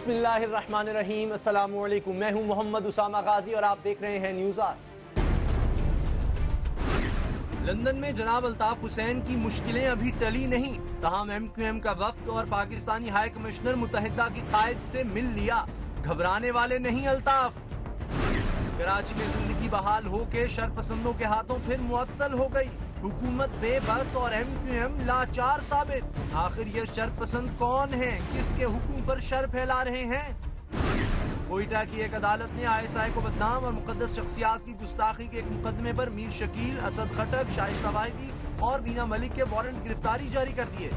बिस्मिल्लाहिर्रहमानिर्रहीम। अस्सलाम वालेकुम। मैं हूं मोहम्मद उसामा गाजी और आप देख रहे हैं न्यूज़ आर। लंदन में जनाब अल्ताफ हुसैन की मुश्किलें अभी टली नहीं, तमाम MQM का वफ्द और पाकिस्तानी हाई कमिश्नर मुत्तहिदा के कायद से मिल लिया। घबराने वाले नहीं अल्ताफ। कराची में जिंदगी बहाल होके शरपसंदों के हाथों फिर मुअत्तल हो गई। हुकूमत बेबस और MQM लाचार साबित। आखिर ये शरपसंद कौन हैं? किसके हुक्म पर शर फैला रहे हैं? कोयटा की एक अदालत ने ISI को बदनाम और मुकद्दस शख्सियात की गुस्ताखी के एक मुकदमे पर मीर शकील, असद खटक, शाइस्ता वाहिदी और बीना मलिक के वारंट गिरफ्तारी जारी कर दिए।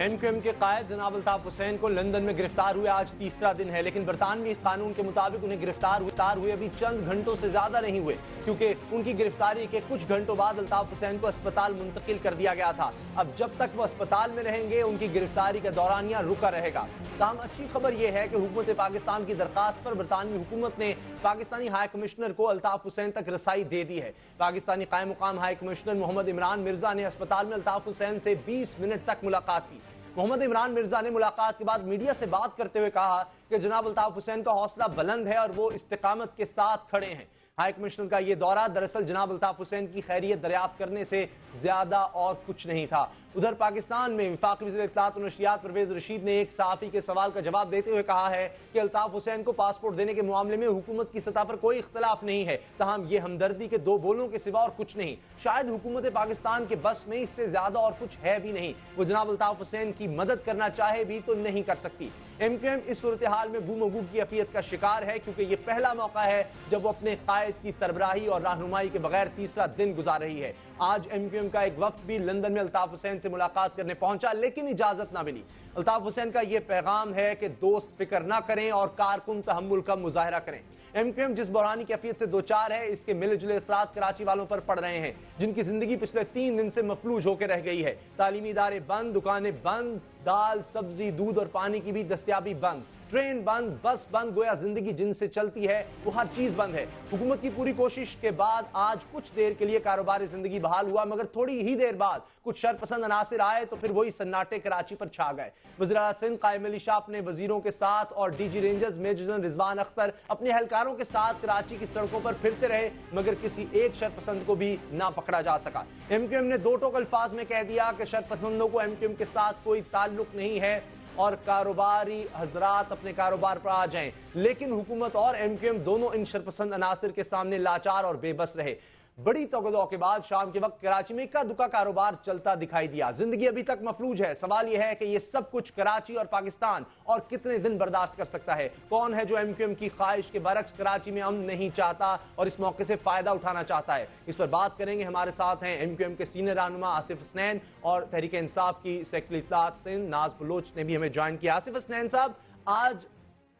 MQM के कायद जनाब अल्ताफ हुसैन को लंदन में गिरफ्तार हुए आज तीसरा दिन है, लेकिन बरतानवी कानून के मुताबिक उन्हें गिरफ्तार हुए अभी चंद घंटों से ज्यादा नहीं हुए, क्योंकि उनकी गिरफ्तारी के कुछ घंटों बाद अल्ताफ हुसैन को अस्पताल मुंतकिल कर दिया गया था। अब जब तक वो अस्पताल में रहेंगे उनकी गिरफ्तारी का दौरानिया रुका रहेगा। ताहम अच्छी खबर यह है कि हुकूमत पाकिस्तान की दरखास्त पर बरतानवी हुकूमत ने पाकिस्तानी हाई कमिश्नर को अल्ताफ हुसैन तक रसाई दे दी है। पाकिस्तानी कायम मुकाम हाई कमिश्नर मोहम्मद इमरान मिर्जा ने अस्पताल में अल्ताफ हुसैन से 20 मिनट तक मुलाकात की। मोहम्मद इमरान मिर्जा ने मुलाकात के बाद मीडिया से बात करते हुए कहा कि जनाब अल्ताफ हुसैन का हौसला बुलंद है और वो इस्तिकामत के साथ खड़े हैं। हाई कमिश्नर का ये दौरा दरअसल जनाब अल्ताफ हुसैन की खैरियत दरियाफ्त करने से ज्यादा और कुछ नहीं था। उधर पाकिस्तान में वफाकी वज़ीर इत्तलात और नशरियात परवेज रशीद ने एक सहाफ़ी के सवाल का जवाब देते हुए कहा है कि अल्ताफ हुसैन को पासपोर्ट देने के मामले में हुकूमत की सतह पर कोई इख्तलाफ नहीं है, तहम ये हमदर्दी के दो बोलों के सिवा और कुछ नहीं। शायद हुकूमत पाकिस्तान के बस में इससे ज्यादा और कुछ है भी नहीं। वो जनाब अल्ताफ हुसैन की मदद करना चाहे भी तो नहीं कर सकती। MQM इस सूरत हाल में गुम की अफियत का शिकार है, क्योंकि ये पहला मौका है जब वो अपने कायद की सरबराही और रहनुमाई के बगैर तीसरा दिन गुजार रही है। आज MQM का एक वफ्द भी लंदन में अल्ताफ हुसैन से मुलाकात करने पहुंचा, लेकिन इजाजत ना मिली। अल्ताफ हुसैन का यह पैगाम है कि दोस्त फिक्र ना करें और कारकुन तहम्मुल का मुजाहरा करें। MQM जिस बहरानी कैफियत से दो चार है, इसके मिले जुले असरात कराची वालों पर पड़ रहे हैं, जिनकी जिंदगी पिछले 3 दिन से मफलूज होकर रह गई है। तालीमी इदारे बंद, दुकानें बंद, दाल, सब्जी, दूध और पानी की भी दस्तयाबी बंद, ट्रेन बंद, बस बंद, गोया जिंदगी जिनसे चलती है वो हर चीज बंद है। हुकूमत की पूरी कोशिश के बाद आज कुछ देर के लिए कारोबारी जिंदगी बहाल हुआ, मगर थोड़ी ही देर बाद कुछ शरपसंद अनासिर आए तो फिर वही सन्नाटे कराची पर छा गए। वज़ीर आला सिंध कायम अली शाह अपने वजीरों के साथ और DG rangers major general Rizwan Akhtar अपने एहलकारों के साथ कराची की सड़कों पर फिरते रहे, मगर किसी एक शरपसंद को भी ना पकड़ा जा सका। MQM ने दो टोक अल्फाज में कह दिया कि शरपसंदों को MQM के साथ कोई ताल्लुक नहीं है और कारोबारी हजरात अपने कारोबार पर आ जाएं। लेकिन हुकूमत और MQM दोनों इन शरपसंद अनासिर के सामने लाचार और बेबस रहे। बड़ी तगदौ के बाद शाम के वक्त कराची में इक्का दुक्का कारोबार चलता दिखाई दिया। जिंदगी अभी तक मफलूज है। सवाल यह है कि यह सब कुछ कराची और पाकिस्तान और कितने दिन बर्दाश्त कर सकता है? कौन है जो MQM की ख्वाहिश के बरक्स कराची में अमन नहीं चाहता और इस मौके से फायदा उठाना चाहता है? इस पर बात करेंगे। हमारे साथ हैं MQM के सीनियर रहनुमा आसिफ हसनैन और तहरीक इंसाफ की सेक्रेटरी इत्तलात सिंध नाज बलोच ने भी हमें ज्वाइन किया। आसिफ हसनैन साहब, आज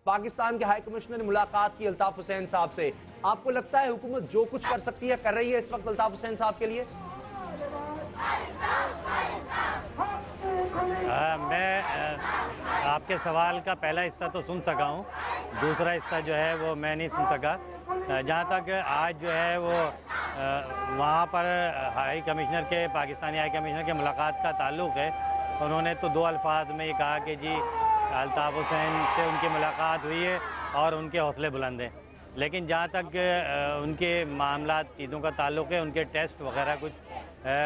पाकिस्तान के हाई कमिश्नर ने मुलाकात की अल्ताफ हुसैन साहब से। आपको लगता है हुकूमत जो कुछ कर सकती है कर रही है इस वक्त अल्ताफ हुसैन साहब के लिए? मैं आपके सवाल का पहला हिस्सा तो सुन सका हूँ, दूसरा हिस्सा जो है वो मैं नहीं सुन सका। जहाँ तक आज जो है वो वहाँ पर हाई कमिश्नर के पाकिस्तानी हाई कमिश्नर के मुलाकात का ताल्लुक़ है, उन्होंने तो दो अल्फाज में ये कहा कि जी अल्ताफ हुसैन से उनकी मुलाकात हुई है और उनके हौसले बुलंद हैं। लेकिन जहाँ तक उनके मामला चीज़ों का ताल्लुक़ है, उनके टेस्ट वगैरह कुछ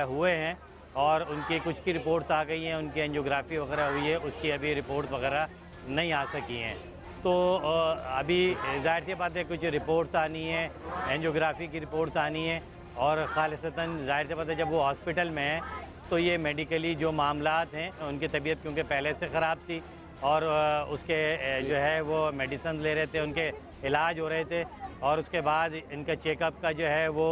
हुए हैं और उनकी कुछ की रिपोर्ट्स आ गई हैं, उनकी एंजियोग्राफी वगैरह हुई है, उसकी अभी रिपोर्ट वगैरह नहीं आ सकी हैं। तो अभी ज़ाहिर सी बात है कुछ रिपोर्ट्स आनी है, एंजियोग्राफी की रिपोर्ट्स आनी है और ख़ालिसतन ज़ाहिर सी बात है जब वो हॉस्पिटल में है तो ये मेडिकली जो मामलात हैं, उनकी तबीयत क्योंकि पहले से ख़राब थी और उसके जो है वो मेडिसिन ले रहे थे, उनके इलाज हो रहे थे और उसके बाद इनका चेकअप का जो है वो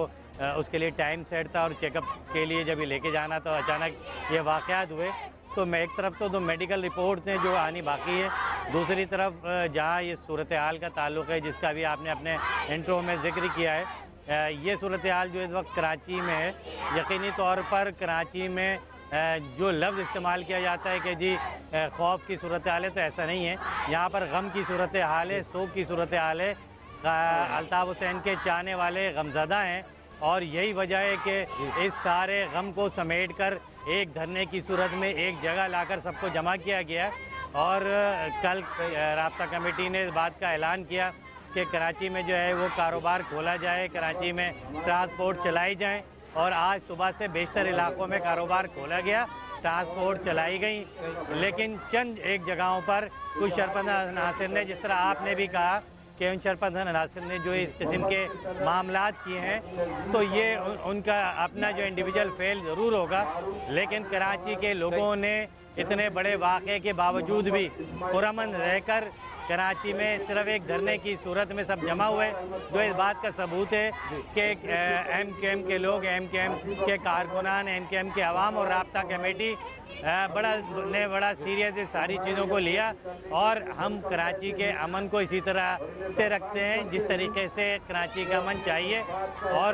उसके लिए टाइम सेट था और चेकअप के लिए जब ये लेके जाना तो अचानक ये वाक़यात हुए। तो मैं एक तरफ तो मेडिकल रिपोर्ट्स हैं जो आनी बाकी है, दूसरी तरफ जहाँ ये सूरत हाल का ताल्लुक़ है जिसका भी आपने अपने इंट्रो में ज़िक्र किया है, ये सूरत हाल जो इस वक्त कराची में है, यकीनी तौर पर कराची में जो लफ्ज़ इस्तेमाल किया जाता है कि जी खौफ की सूरत हाल है, तो ऐसा नहीं है। यहाँ पर गम की सूरत हाल है, सोग की सूरत हाल है। अल्ताफ हुसैन के चाहने वाले गमज़दा हैं और यही वजह है कि इस सारे गम को समेट कर एक धरने की सूरत में एक जगह लाकर सबको जमा किया गया اور کل رابطہ کمیٹی نے اس بات کا اعلان کیا کہ کراچی میں جو ہے وہ کاروبار کھولا جائے، کراچی میں ٹرانسپورٹ چلائی جائیں، اور آج صبح سے بیشتر علاقوں میں کاروبار کھولا گیا، ٹرانسپورٹ چلائی گئی، لیکن چند ایک جگہوں پر کچھ شرپندہ عناصر نے، جس طرح آپ نے بھی کہا کہ ان شرپندہ عناصر نے جو اس قسم کے معاملات کیے ہیں، تو یہ ان کا اپنا جو انڈیویجول فیل ضرور ہوگا، لیکن کراچی کے لوگوں نے اتنے بڑے واقعے کے باوجود بھی پرامن رہ کر کراچی میں صرف ایک دھرنے کی صورت میں سب جمع ہوئے، جو اس بات کا ثبوت ہے کہ ایم کیو ایم کے لوگ، ایم کیو ایم کے کارکنان، ایم کیو ایم کے عوام اور رابطہ کمیٹی بڑا سیریس ساری چیزوں کو لیا، اور ہم کراچی کے امن کو اسی طرح سے رکھتے ہیں جس طریقے سے کراچی کا امن چاہیے، اور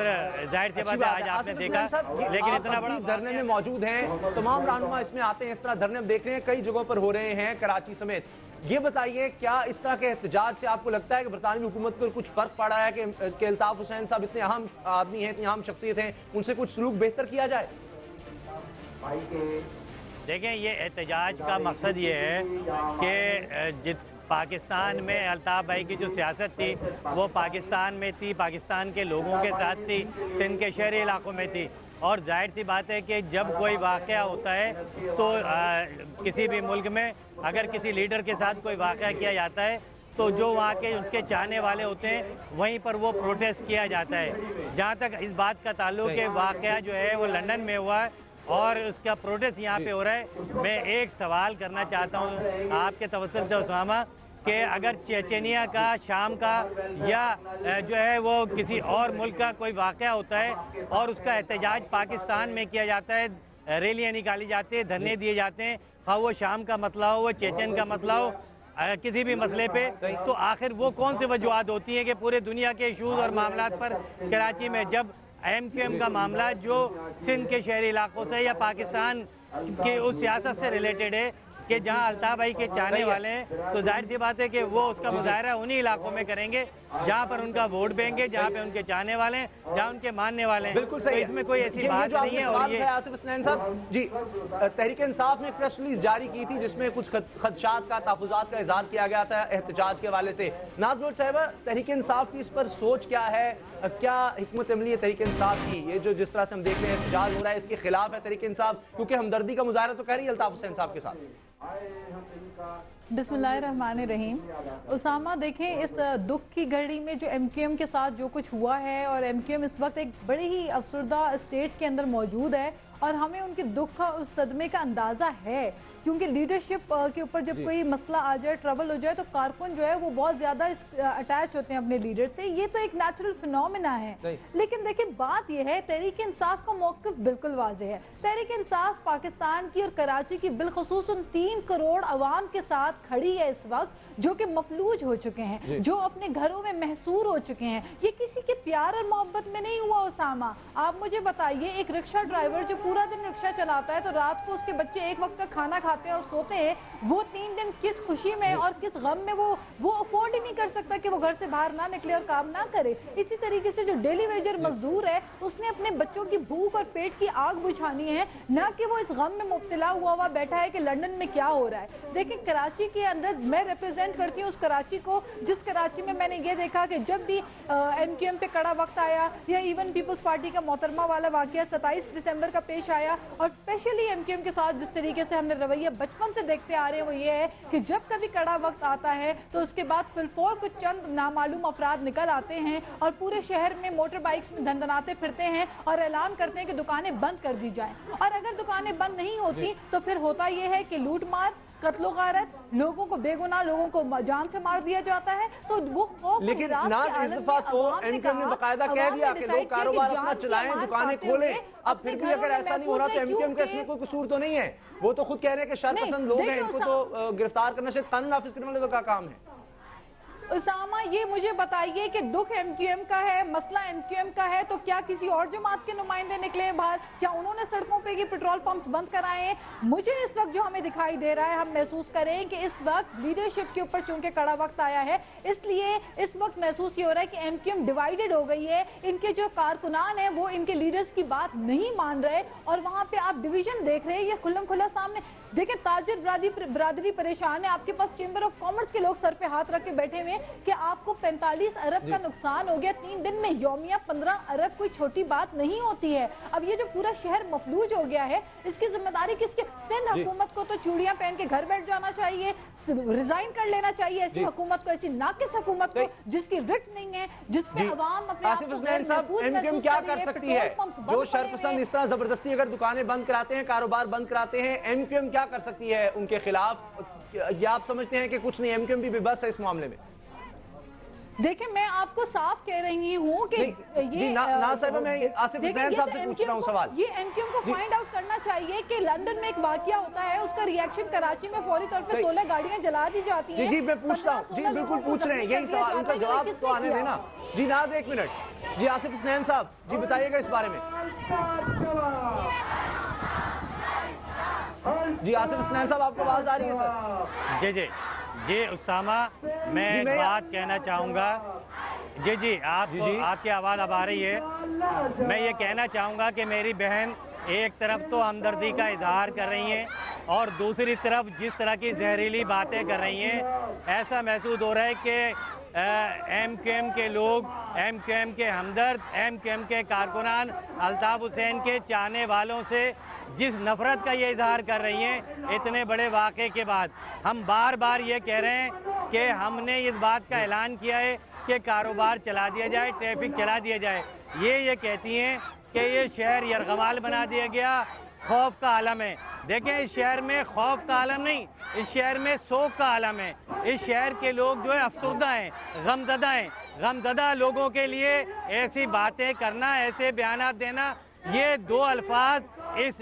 ظاہر سی بات ہے آج آپ نے دیکھا، لیکن اتنا بڑا دھرنے میں موجود ہیں، تمام رہنما اس میں آتے ہیں، اس طرح دھرنے دیکھ رہے ہیں کئی جگہوں پر ہو رہے ہیں کراچی سمیت۔ یہ بتائیے کیا اس طرح کے احتجاج سے آپ کو لگتا ہے کہ برطانوی حکومت کو کچھ فرق پڑا ہے کہ الطاف حسین صاحب اتنے اہم آدمی ہیں، اتنی اہم شخصیت ہیں، ان سے کچھ سلوک بہتر کیا جائے؟ دیکھیں، یہ احتجاج کا مقصد یہ ہے کہ پاکستان میں الطاف بھائی کی جو سیاست تھی وہ پاکستان میں تھی، پاکستان کے لوگوں کے ساتھ تھی، سندھ کے شہری علاقوں میں تھی، اور ظاہر سی بات ہے کہ جب کوئی واقعہ ہوتا ہے تو کسی بھی ملک میں اگر کسی لیڈر کے ساتھ کوئی واقعہ کیا جاتا ہے تو جو وہاں کے اس کے چاہنے والے ہوتے ہیں وہیں پر وہ پروٹیسٹ کیا جاتا ہے۔ جہاں تک اس بات کا تعلق ہے، واقعہ جو ہے وہ لندن میں ہوا ہے اور اس کا پروٹیسٹ یہاں پہ ہو رہا ہے، میں ایک سوال کرنا چاہتا ہوں آپ کے توسط سے اسامہ، کہ اگر چیچینیا کا، شام کا یا جو ہے وہ کسی اور ملک کا کوئی واقعہ ہوتا ہے اور اس کا احتجاج پاکستان میں کیا جاتا ہے، ریلیاں نکالی جاتی ہیں، دھرنے دیے جاتے ہیں، خواہ وہ شام کا مسئلہ ہو، وہ چیچن کا مسئلہ ہو، کسی بھی مسئلے پہ، تو آخر وہ کون سے وجوہات ہوتی ہیں کہ پورے دنیا کے ایشوز اور معاملات پر کراچی میں جب ایم کیو ایم کا معاملہ جو سندھ کے شہری علاقوں سے یا پاکستان کے اس سیاست سے ریلیٹڈ ہے کہ جہاں الطاف بھائی کے چاہنے والے ہیں، تو ظاہر سی بات ہے کہ وہ اس کا مظاہرہ انہی علاقوں میں کریں گے جہاں پر ان کا ووٹ بینک ہے، جہاں پہ ان کے چاہنے والے ہیں، جہاں ان کے ماننے والے ہیں۔ بالکل صحیح ہے، اس میں کوئی ایسی بات نہیں ہے۔ اور یہ آصف حسنین صاحب جی، تحریک انصاف نے ایک پریس ریلیز جاری کی تھی جس میں کچھ خدشات کا، تحفظات کا اظہار کیا گیا تھا احتجاج کے حوالے سے۔ ناز لوٹ صاحبہ، تحریک انصاف کی اس پر سوچ کیا ہے؟ کیا حکمت عملی ہے تحریک انصاف کی؟ یہ جو جس طرح سے ہم دیکھ رہے ہیں احتجاج ہو رہا ہے، اس کے خلاف ہے تحریک انصاف کیونکہ ہمدردی کا مظاہرہ تو کر رہی ہے الطاف حسین صاحب کے ساتھ؟ بسم اللہ الرحمن الرحیم۔ اسامہ، دیکھیں اس دکھ کی گھڑی میں جو ایم کیو ایم کے ساتھ جو کچھ ہوا ہے، اور ایم کیو ایم اس وقت ایک بڑی ہی افسردہ اسٹیٹ کے اندر موجود ہے، اور ہمیں ان کے دکھ کا، اس صدمے کا اندازہ ہے، کیونکہ لیڈرشپ کے اوپر جب کوئی مسئلہ آ جائے، ٹربل ہو جائے، تو کارکن جو ہے وہ بہت زیادہ اٹیچ ہوتے ہیں اپنے لیڈر سے۔ یہ تو ایک نیچرل فینومینا ہے، لیکن دیکھیں بات یہ ہے، تحریک انصاف کا موقف بالکل واضح ہے۔ تحریک انصاف پاکستان کی اور کراچی کی بالخصوص ان 3 کروڑ عوام کے ساتھ کھڑی ہے اس وقت، جو کہ مفلوج ہو چکے ہیں، جو اپنے گھروں میں محصور ہو چکے ہیں۔ یہ کسی کے پیار اور محبت میں نہیں ہوا اسامہ۔ آپ مجھے بتائیے، ایک رکشہ ڈرائیور جو پورا دن رکشہ چلاتا ہے تو رات کو اس کے بچے ایک وقت کا کھانا کھاتے ہیں اور سوتے ہیں، وہ 3 دن کس خوشی میں اور کس غم میں وہ افورڈ ہی نہیں کر سکتا کہ وہ گھر سے باہر نہ نکلے اور کام نہ کرے۔ اسی طریقے سے جو ڈیلی ویجر مزدور ہے، اس نے اپنے بچوں کی بھوک اور پیٹ کی آگ بجھانی ہے، نہ کہ وہ اس غم میں مبتلا ہوا بیٹھا ہے کہ لندن میں کیا ہو رہا ہے۔ دیکھیں، کراچی کے اندر میں ریپرزینٹ کرتی ہوں اس کراچی کو جس کراچی میں نے یہ دیکھا کہ جب بھی ایم کیو ایم پہ کڑا وقت آیا، یا ایون پیپلز پارٹی کا محترمہ والا واقعہ 27 دسمبر کا پیش آیا، اور اسپیشلی ایم کیو ایم کے ساتھ جس طریقے سے ہم نے رویہ بچپن سے دیکھتے آ رہے ہیں، وہ یہ ہے کہ جب کبھی کڑا وقت آتا ہے تو اس کے بعد فلفور کچھ چند نامعلوم افراد نکل آتے ہیں اور پورے شہر میں موٹر بائکس میں دھندناتے پھرتے ہیں اور اعلان کرتے ہیں کہ دکانیں بند کر دی جائیں، اور اگر دکانیں بند نہیں ہوتی تو پھر ہوتا یہ ہے کہ لوٹ مار، قتل و غارت، لوگوں کو، بے گناہ لوگوں کو جان سے مار دیا جاتا ہے۔ تو وہ خوف، لیکن ناز اس دفعہ تو ایم کیو ایم نے باقاعدہ کہہ دیا کہ لوگ کاروبار اپنا چلائیں، دکانیں کھولیں۔ اب پھر بھی اگر ایسا نہیں ہو رہا تو ایم کیو ایم کا اس میں کوئی قصور تو نہیں ہے؟ وہ تو خود کہہ رہے ہیں کہ شر پسند لوگ ہیں، ان کو تو گرفتار کرنا شاید قانون نافذ کرنے والوں کا کام ہے۔ اسامہ، یہ مجھے بتائیے کہ دکھ ایم کیو ایم کا ہے، مسئلہ ایم کیو ایم کا ہے، تو کیا کسی اور جماعت کے نمائندے نکلے ہیں باہر؟ کیا انہوں نے سڑکوں پہ کی پیٹرول پمپس بند کرائے ہیں؟ مجھے اس وقت جو ہمیں دکھائی دے رہا ہے، ہم محسوس کریں کہ اس وقت لیڈرشپ کے اوپر چونکہ کڑا وقت آیا ہے، اس لیے اس وقت محسوس یہ ہو رہا ہے کہ ایم کیو ایم ڈیوائیڈڈ ہو گئی ہے۔ ان کے جو کارکنان ہیں وہ ان کے لیڈرز کی بات نہیں مان رہے، اور وہاں پہ آپ ڈویژن دیکھ رہے ہیں، یہ کھلم کھلا سامنے۔ देखें ताजिर बरादरी परेशान है, आपके पास चेंबर ऑफ कॉमर्स के लोग सर पे हाथ रख के बैठे हुए हैं कि आपको 45 अरब का नुकसान हो गया 3 दिन में, यौमिया 15 अरब कोई छोटी बात नहीं होती है। अब ये जो पूरा शहर मफलूज हो गया है, इसकी जिम्मेदारी किसकी? सिंध हुकूमत को तो चूड़ियां पहन के घर बैठ जाना चाहिए, रिजाइन कर लेना चाहिए ऐसी हुकूमत को, ऐसी नाकिस हुकूमत को जिसकी रिट नहीं है, जिस पे अवाम अपने आसिफ हुसैन साहब, एमक्यूएम क्या कर सकती है? जो शरपसंद इस तरह जबरदस्ती अगर दुकानें बंद कराते हैं, कारोबार बंद कराते हैं, एमक्यूएम क्या कर सकती है उनके खिलाफ? या आप समझते हैं कि कुछ नहीं, एमक्यूएम भी बेबस है इस मामले में? देखिए मैं आपको साफ कह रही हूँ कि ये ना साहब, मैं आसिफ हुसैन साहब से पूछ रहा हूँ सवाल। ये एमक्यूएम को फाइंड आउट करना चाहिए कि लंदन में एक वाकया होता है, उसका रिएक्शन कराची में फौरी तौर पे 16 गाड़ियां जला दी जाती हैं। जी मैं पूछता हूँ, जी बिल्कुल पूछ रहे हैं, यही सवाल, उनका जवाब तो आने देना। जी नाज एक मिनट, जी आसिफ हुसैन साहब जी बताइएगा इस बारे में। जी आसिफ हुसैन साहब आपको आवाज आ रही है सर? जी जी जी उसामा, मैं एक बात कहना चाहूँगा। जी जी आपकी आवाज़ अब आ रही है। मैं ये कहना चाहूँगा कि मेरी बहन एक तरफ तो हमदर्दी का इजहार कर रही हैं और दूसरी तरफ जिस तरह की जहरीली बातें कर रही हैं, ऐसा महसूस हो रहा है कि एमक्यूएम के लोग, एमक्यूएम के हमदर्द, एमक्यूएम के कारकुनान अल्ताफ हुसैन के चाहने वालों से जिस नफ़रत का ये इजहार कर रही हैं, इतने बड़े वाक़े के बाद हम बार बार ये कह रहे हैं कि हमने इस बात का ऐलान किया है कि कारोबार चला दिया जाए, ट्रैफिक चला दिया जाए। ये कहती हैं कि ये शहर यरगमाल बना दिया गया, खौफ का आलम है। देखें इस शहर में खौफ का आलम नहीं, इस शहर में सोग का आलम है। इस शहर के लोग जो है अफसरदा हैं, गमज़दा हैं। गमज़दा लोगों के लिए ऐसी बातें करना, ऐसे बयानात देना, ये दो अल्फाज इस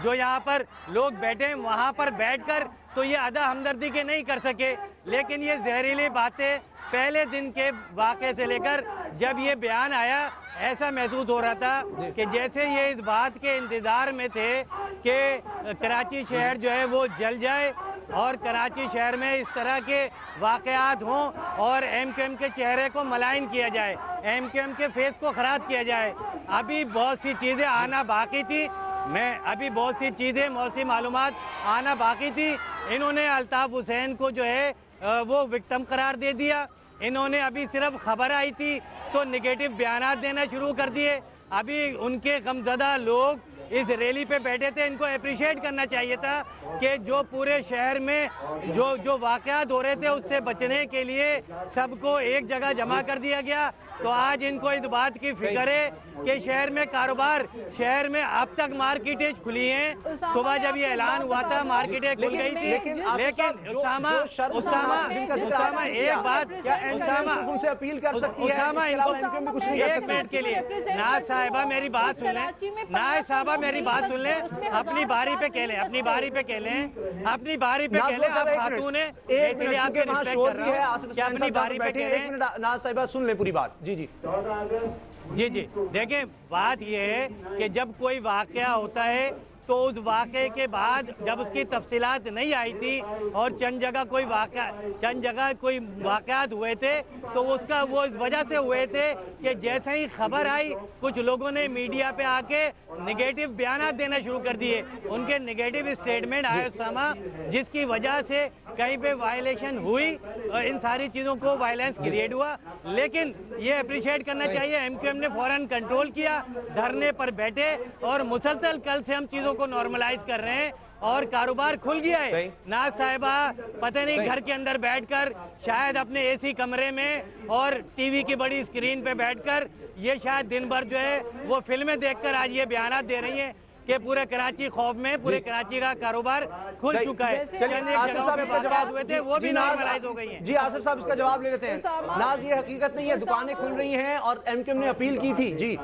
जो यहाँ पर लोग बैठे हैं वहाँ पर बैठकर तो ये अदा हमदर्दी के नहीं कर सके, लेकिन ये जहरीली बातें पहले दिन के वाक़े से लेकर जब ये बयान आया, ऐसा महसूस हो रहा था कि जैसे ये इस बात के इंतज़ार में थे कि कराची शहर जो है वो जल जाए और कराची शहर में इस तरह के वाक़यात हों और एमक्यूएम के चेहरे को मलाइन किया जाए, एमक्यूएम के फेस को ख़राब किया जाए। अभी बहुत सी चीज़ें आना बाकी थी, अभी बहुत सी चीज़ें मौसी मालूमात आना बाकी थी। इन्होंने अल्ताफ हुसैन को जो है वो विक्टिम करार दे दिया। इन्होंने अभी सिर्फ खबर आई थी तो नेगेटिव बयानात देना शुरू कर दिए। अभी उनके गमज़दा लोग इस रैली पे बैठे थे, इनको अप्रिशिएट करना चाहिए था कि जो पूरे शहर में जो वाक़यात हो रहे थे उससे बचने के लिए सबको एक जगह जमा कर दिया गया। तो आज इनको इस बात की फिक्र है कि शहर में कारोबार, शहर में अब तक मार्केटें खुली हैं। सुबह जब ये ऐलान हुआ था मार्केटें खुल गई थी, लेकिन उसामा एक बात, उनसे अपील कर सकती है, एक मिनट के लिए नाज साहिबा मेरी बात सुन लें, नाज साहिबा मेरी बात सुन लें, अपनी बारी पे कह लें, अपनी बारी पे कह लें, अपनी बारी पे कह लें। आप खातून हैं इसलिए आपके रिस्पेक्ट कर रहा हूं कि अपनी बारी पे कह लें। नाज साहिबा सुन लें पूरी बात। जी जी जी जी देखें, बात ये है कि जब कोई वाक़या होता है तो उस वाक़े के बाद जब उसकी तफसीलात नहीं आई थी और चंद जगह कोई वाक़यात हुए थे तो उसका वो इस वजह से हुए थे कि जैसे ही खबर आई कुछ लोगों ने मीडिया पे आके नेगेटिव बयानात देना शुरू कर दिए। उनके नेगेटिव स्टेटमेंट आए उसामा, जिसकी वजह से कहीं पे वायलेशन हुई, इन सारी चीज़ों को वायलेंस क्रिएट हुआ। लेकिन ये अप्रिशिएट करना चाहिए, एमक्यूएम ने फ़ौरन कंट्रोल किया, धरने पर बैठे और मुसलसल कल से हम चीज़ों को नॉर्मलाइज कर रहे हैं और कारोबार खुल गया है। नाज साहिबा पता नहीं घर के अंदर बैठकर शायद अपने एसी कमरे में और टीवी की बड़ी स्क्रीन पे बैठकर ये शायद दिन भर जो है वो फिल्में देखकर आज ये बयानात दे रही हैं कि पूरे कराची खौफ में, पूरे कराची का कारोबार खुल चुका है। आसिफ साहब इसका जवाब हुए थे वो भी नॉर्मलाइज हो गई हैं। जी आसिफ साहब इसका जवाब ले लेते हैं। नाज ये हकीकत नहीं है, दुकानें खुल रही हैं और एमक्यूएम ने अपील की थी। जी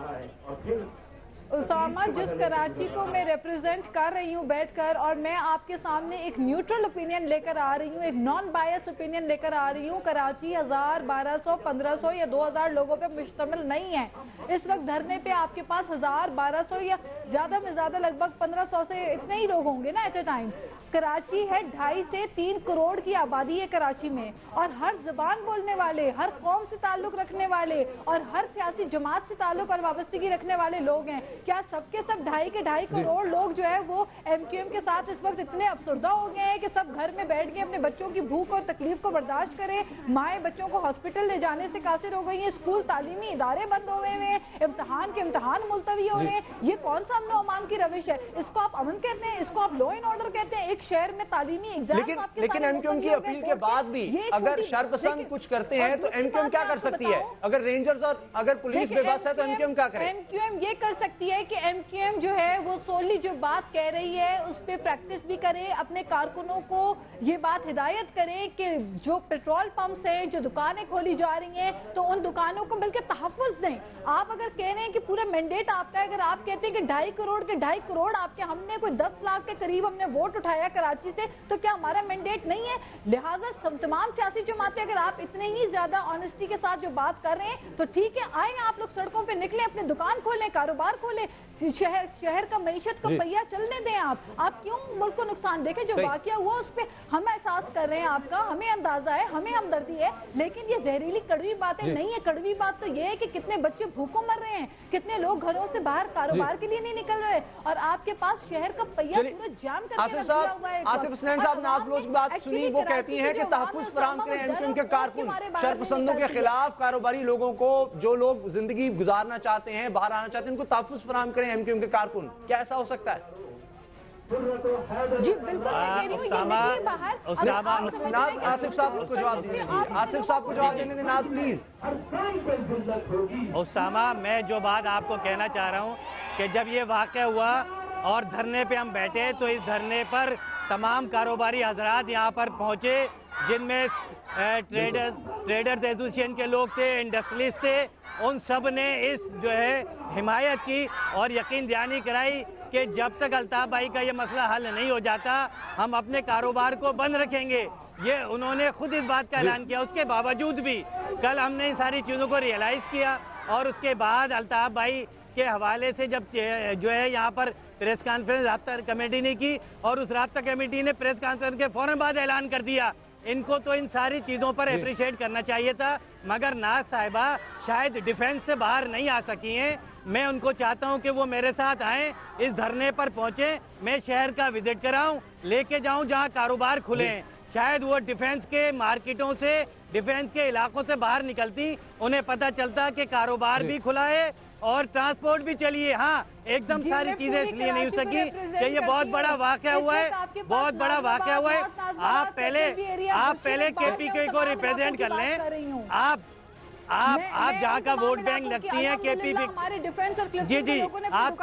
उसामा, जिस कराची को मैं रिप्रेजेंट कर रही हूँ बैठकर, और मैं आपके सामने एक न्यूट्रल ओपिनियन लेकर आ रही हूँ, एक नॉन बायस ओपिनियन लेकर आ रही हूँ। कराची 1000, 1200, 1500 या 2000 लोगों पे मुश्तमिल नहीं है। इस वक्त धरने पे आपके पास 1000, 1200 या ज़्यादा में ज़्यादा लगभग 1500 से इतने ही लोग होंगे ना एट ए टाइम। कराची है 2.5 से 3 करोड़ की आबादी है कराची में, और हर जबान बोलने वाले, हर कौम से ताल्लुक रखने वाले और हर सियासी जमात से ताल्लुक और वाबस्तगी रखने वाले लोग हैं। क्या सबके सब 2.5 करोड़ लोग जो है वो MQM के साथ इस वक्त इतने अफसरदा हो गए हैं कि सब घर में बैठ के अपने बच्चों की भूख और तकलीफ को बर्दाश्त करें? माएँ बच्चों को हॉस्पिटल ले जाने से कासिर हो गई हैं, स्कूल तालीमी इदारे बंद हो गए हैं, इम्तहान के इम्तहान मुलतवी हो रहे हैं। ये कौन सा अमन अमान की रविश है? इसको आप अमन कहते हैं? इसको आप लॉ एंड ऑर्डर कहते हैं? एक शहर में तालीमी एग्जाम लेकिन MQM की अपील के बाद भी अगर शरपसंद कुछ करते हैं तो MQM क्या कर सकती है? अगर रेंजर्स और अगर पुलिस बेबस है तो MQM क्या करे? MQM ये कर सकती है कि MQM जो है वो सोली जो बात कह रही है उस पे प्रैक्टिस भी करे, अपने कारकुनों को ये बात हिदायत करे कि जो पेट्रोल पंप्स हैं, जो दुकानें खोली जा रही हैं, तो उन दुकानों को बल्कि तहफ़्फ़ुज़ दें। आप अगर कह रहे हैं कि पूरा मैंडेट आपका है, अगर आप कहते हैं कि 2.5 करोड़ के 2.5 करोड़ आपके, हमने कोई 10 लाख के करीब हमने वोट उठाया कराची से, तो क्या हमारा मैंडेट नहीं है? लिहाजा तमाम सियासी जमातें अगर आप इतने ही ज्यादा ऑनेस्टी के साथ जो बात कर रहे हैं तो ठीक है, आए आप लोग सड़कों पे निकले, अपने दुकान खोलें, कारोबार खोलें, शहर का मईशत का पहिया चलने दें। आप क्यों मुल्क को नुकसान देखें? जो वाकया हुआ उस पर हम एहसास कर रहे हैं, आपका हमें अंदाजा है, हमें हमदर्दी है, लेकिन ये जहरीली कड़वी बातें नहीं है। कड़वी बात तो ये है कि कितने बच्चे भूखों मर रहे हैं, कितने लोग घरों से बाहर कारोबार के लिए नहीं निकल रहे, और आपके पास शहर का पहिया पूरा जाम करके रख दिया हुआ है। आसिफ हसनैन साहब ने आप लोग की बात सुनी, वो कहती हैं कि तहफ़्फ़ुज़ फराहम करें MQM के कारकुन शरपसंदों के खिलाफ, कारोबारी लोगों को, जो लोग जिंदगी गुजारना चाहते हैं, बाहर आना चाहते हैं, उनको तहफ़्फ़ुज़ फराहम करें MQM के कारकुन। क्या ऐसा हो सकता है? जी बिल्कुल, मैं कह रही हूं ये निकले बाहर। नाज आसिफ साहब को जवाब दीजिए, आसिफ साहब को जवाब देने दें नाज प्लीज। उसामा, मैं जो बात आपको कहना चाह रहा हूँ कि जब ये वाक़या हुआ और धरने पे हम बैठे तो इस धरने पर तमाम कारोबारी हजरात यहाँ पर पहुँचे, जिनमें ट्रेडर्स एसोसिएशन के लोग थे, इंडस्ट्रियलिस्ट थे, उन सब ने इस जो है हिमायत की और यकीन दहानी कराई कि जब तक अल्ताफ भाई का ये मसला हल नहीं हो जाता हम अपने कारोबार को बंद रखेंगे। ये उन्होंने खुद इस बात का ऐलान किया। उसके बावजूद भी कल हमने इन सारी चीज़ों को रियलाइज़ किया और उसके बाद अल्ताफ भाई के हवाले से जब जो है यहाँ पर प्रेस कॉन्फ्रेंस राब्ता कमेटी ने की और उस राब्ता कमेटी ने प्रेस कॉन्फ्रेंस के फ़ौरन बाद ऐलान कर दिया। इनको तो इन सारी चीज़ों पर अप्रिशिएट करना चाहिए था, मगर नाज साहिबा शायद डिफेंस से बाहर नहीं आ सकी हैं। मैं उनको चाहता हूं कि वो मेरे साथ आएँ, इस धरने पर पहुंचें, मैं शहर का विजिट कराऊं, लेके जाऊं जहां कारोबार खुले हैं। शायद वो डिफेंस के मार्केटों से, डिफेंस के इलाकों से बाहर निकलती, उन्हें पता चलता कि कारोबार भी खुला है और ट्रांसपोर्ट भी चलिए। हाँ, एकदम सारी चीजें इसलिए नहीं हो सकी कि ये बहुत बड़ा वाकया हुआ है, बहुत बड़ा वाकया हुआ है। आप पहले KPK को रिप्रेजेंट कर लें। आप जहाँ का वोट बैंक लगती हैं KPK, जी आप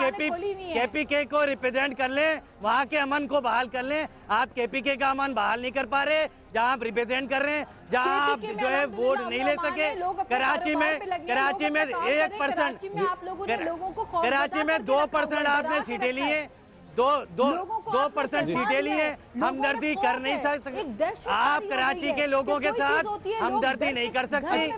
KPK को रिप्रेजेंट कर लें, वहाँ के अमन को बहाल कर लें। आप KPK का अमन बहाल नहीं कर पा रहे, जहाँ आप रिप्रेजेंट कर रहे हैं, जहाँ आप जो है वोट नहीं ले सके। कराची में 1%, कराची में 2% आपने सीटें ली हैं, 2% सीटें ली हैं। हमदर्दी कर नहीं सकते आप कराची के लोगों के साथ, हमदर्दी नहीं कर सकती।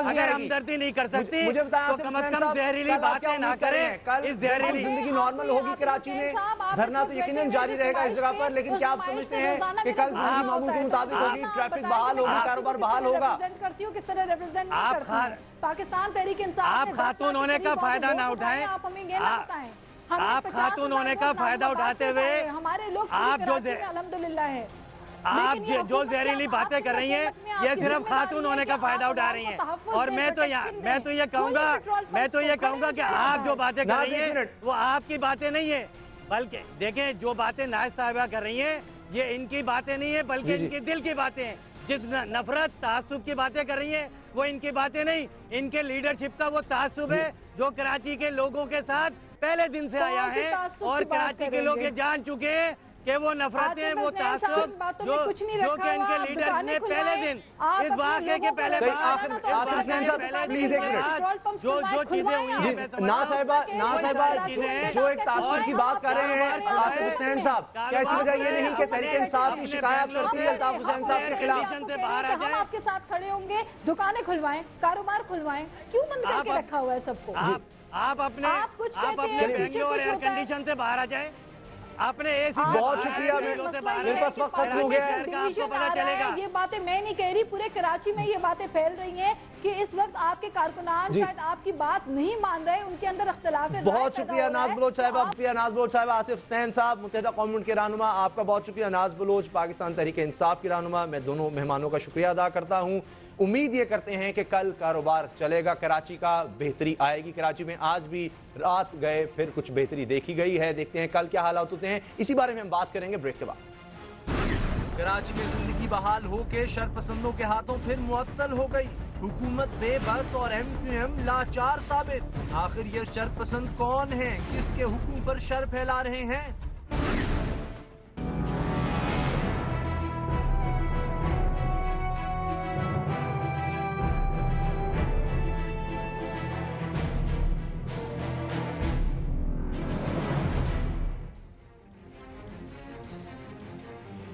अगर हमदर्दी नहीं कर सकती तो कम अज कम जहरीली बातें ना करें। इस जहरीली जिंदगी नॉर्मल होगी कराची में, धरना तो यकीनन जारी रहेगा इस जगह पर, लेकिन क्या आप समझते हैं कि कल जिंदगी मामूल के मुताबिक होगी, ट्रैफिक बहाल होगी, कारोबार बहाल होगा? किस तरह रिप्रेजेंट करती पाकिस्तान तहरीक इंसाफ, आप खातून होने का फायदा ना उठाएं। आप खातून होने का फायदा उठाते हुए हमारे लोग आप अल्हम्दुलिल्लाह है, आप जो जहरीली बातें कर रही हैं ये सिर्फ खातून होने का फायदा उठा रही हैं। और मैं तो ये कहूँगा कि आप जो बातें कर रही हैं वो आपकी बातें नहीं है, बल्कि देखें जो बातें नाज साहिबा कर रही हैं ये इनकी बातें नहीं है, बल्कि इनके दिल की बातें हैं। जिस नफरत तासुब की बातें कर रही हैं वो इनकी बातें नहीं, इनके लीडरशिप का वो तासुब है जो कराची के लोगों के साथ पहले दिन से आया है और कराची के लोग ये जान चुके हैं कि वो नफरतें, वो तासुब जो कि इनके लीडर ने पहले दिन इस वाक़े के पहले जो चीजें हुई ना साहिबा जो एक तासुब की बात कर रहे हैं आसिफ हुसैन साहब, क्या इसकी वजह ये नहीं कि तहरीक इंसाफ की शिकायत करती है अल्ताफ हुसैन साहब के खिलाफ? हम आपके साथ खड़े होंगे, दुकानें खुलवाएं, कारोबार खुलवाएं, क्यों बंद करके रखा हुआ है सबको? आप अपने एयर कंडीशन से बाहर आ जाए। अपने एसी बहुत शुक्रिया, मेरे पास वक्त खत्म हो गया है। आपको पता चलेगा। ये बातें मैं नहीं कह रही, पूरे कराची में ये बातें फैल रही हैं कि इस वक्त आपके कारकुनान शायद आपकी बात नहीं मान रहे, उनके अंदर इख्तिलाफ है। बहुत शुक्रिया नाज बलोच साहब, आसिफ हसनैन साहब, मुत्तहिदा कौम के रहनुमा, आपका बहुत शुक्रिया। नाज बलोच, पाकिस्तान तहरीक इंसाफ की रहनुमा, मैं दोनों मेहमानों का शुक्रिया अदा करता हूँ। उम्मीद ये करते हैं कि कल कारोबार चलेगा, कराची का बेहतरी आएगी। कराची में आज भी रात गए फिर कुछ बेहतरी देखी गई है, देखते हैं कल क्या हालात होते हैं, इसी बारे में हम बात करेंगे ब्रेक के बाद। कराची में जिंदगी बहाल होके शरपसंदों के हाथों फिर मुअत्तल हो गई, हुकूमत बेबस और MQM लाचार साबित। आखिर ये शरपसंद कौन है, किसके हुक्म पर शर फैला रहे हैं?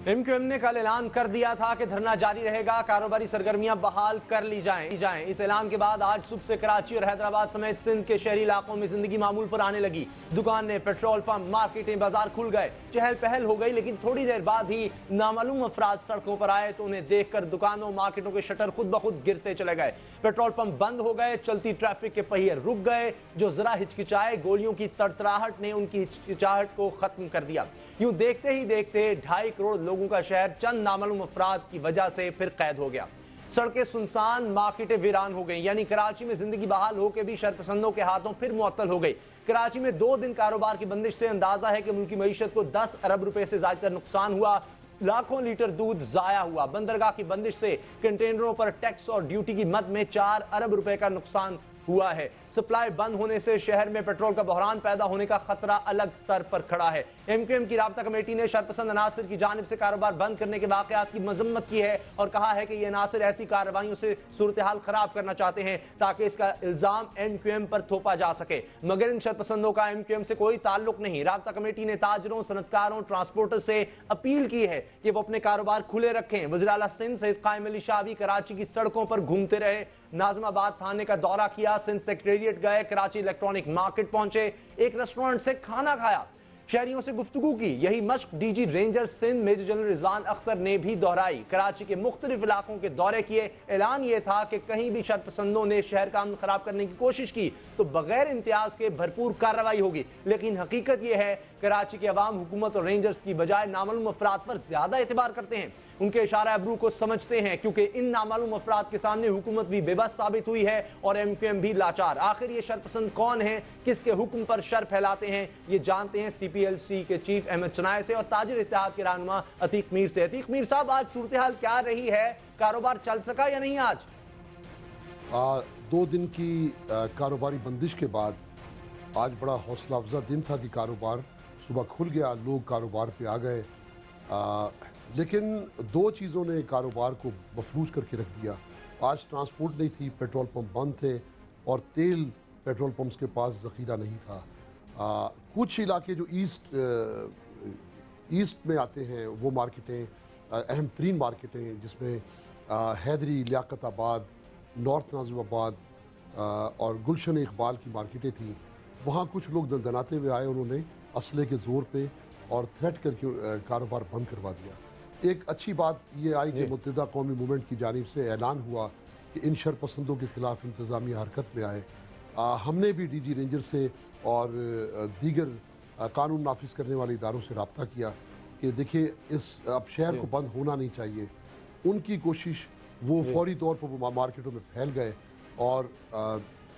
MQM ने कल ऐलान कर दिया था कि धरना जारी रहेगा, कारोबारी सरगर्मियां बहाल कर ली जाएं। इस ऐलान के बाद आज सुबह से कराची और हैदराबाद समेत सिंध के शहरी इलाकों में जिंदगी मामूल पर आने लगी। दुकानें, पेट्रोल पंप, मार्केटें, बाजार खुल गए, चहल पहल हो गई। लेकिन थोड़ी देर बाद ही नामालूम अफराद सड़कों पर आए तो उन्हें देखकर दुकानों, मार्केटों के शटर खुद ब खुद गिरते चले गए। पेट्रोल पंप बंद हो गए, चलती ट्रैफिक के पहिए रुक गए। जो जरा हिचकिचाए, गोलियों की तड़तड़ाहट ने उनकी हिचकिचाहट को खत्म कर दिया। यूं देखते ही देखते 2.5 करोड़ लोगों का शहर चंद नामालूम अफराद की वजह से फिर कैद हो गया। सड़कें सुनसान, मार्केटें वीरान हो गई। यानी कराची में जिंदगी बहाल होकर भी शरपसंदों के हाथों फिर मुअत्तल हो गई। कराची में 2 दिन कारोबार की बंदिश से अंदाजा है कि मुल्की मईशत को 10 अरब रुपए से ज्यादा नुकसान हुआ। लाखों लीटर दूध जाया हुआ। बंदरगाह की बंदिश से कंटेनरों पर टैक्स और ड्यूटी की मद में 4 अरब रुपए का नुकसान हुआ है। सप्लाई बंद होने से शहर में पेट्रोल का बहरान पैदा होने का खतरा अलग स्तर पर खड़ा है। MQM की राब्ता कमेटी ने शरपसंद अनासर की जानिब से कारोबार बंद करने के वाकयात की मजम्मत की है और कहा है कि ये अनासर ऐसी कार्रवाइयों से सूरत हाल खराब करना चाहते हैं ताकि इसका इल्जाम MQM पर थोपा जा सके, मगर इन शरपसंदों का MQM से कोई ताल्लुक नहीं। राब्ता कमेटी ने ताजरों, सनतकारों, ट्रांसपोर्टर से अपील की है कि वो अपने कारोबार खुले रखें। वज़ीर आला सिंध सैयद कायम अली शाह भी कराची की सड़कों पर घूमते रहे, नाज़िमाबाद थाने का दौरा किया, सिंध सेक्रेटेरिएट गए, कराची इलेक्ट्रॉनिक मार्केट पहुंचे, एक रेस्टोरेंट से खाना खाया, शहरियों से गुफ्तगू की। यही मश्क DG ranger Sindh major general Rizwan Akhtar ने भी दोहराई। कराची के मुख्तलिफ इलाकों के दौरे किए। ऐलान ये था कि कहीं भी शरपसंदों ने शहर का अमन खराब करने की कोशिश की तो बगैर इम्तियाज के भरपूर कार्रवाई होगी। लेकिन हकीकत यह है कराची के अवाम हुकूमत और रेंजर्स की बजाय नामालूम अफराद पर ज्यादा एतबार करते हैं, उनके इशारा अबरू को समझते हैं, क्योंकि इन नामालूम अफराद के सामने हुकूमत भी बेबस साबित हुई है और MQM भी लाचार। आखिर ये शरपसंद कौन है, किसके हुक्म पर शर फैलाते हैं, ये जानते हैं CPLC के चीफ अहमद चनाय से और ताजिर इत्तेहाद के रहनुमा अतीक मीर से। अतीक मीर साहब, आज सूरत हाल क्या रही है, कारोबार चल सका या नहीं? आज 2 दिन की कारोबारी बंदिश के बाद आज बड़ा हौसला अफजा दिन था कि कारोबार सुबह खुल गया, लोग कारोबार पे आ गए। लेकिन 2 चीज़ों ने कारोबार को मफलूज करके रख दिया। आज ट्रांसपोर्ट नहीं थी, पेट्रोल पंप बंद थे और तेल पेट्रोल पंप्स के पास ज़ख़ीरा नहीं था। कुछ इलाके जो ईस्ट में आते हैं वो मार्केटें अहम तरीन मार्केटें जिसमें हैदरी, लियाकताबाद, नॉर्थ नाज़िमाबाद और गुलशन इकबाल की मार्केटें थी, वहाँ कुछ लोग दंदनाते हुए आए, उन्होंने असले के ज़ोर पे और थ्रेट करके कारोबार बंद करवा दिया। एक अच्छी बात ये आई कि मुत्तहिदा कौमी मूवमेंट की जानिब से ऐलान हुआ कि इन शरपसंदों के ख़िलाफ़ इंतज़ामिया हरकत में आए। हमने भी DG रेंजर से और दीगर कानून नाफिज करने वाले इदारों से रब्ता किया कि देखिए अब शहर को बंद होना नहीं चाहिए। उनकी कोशिश, वो फौरी तौर पर वो मार्केटों में फैल गए और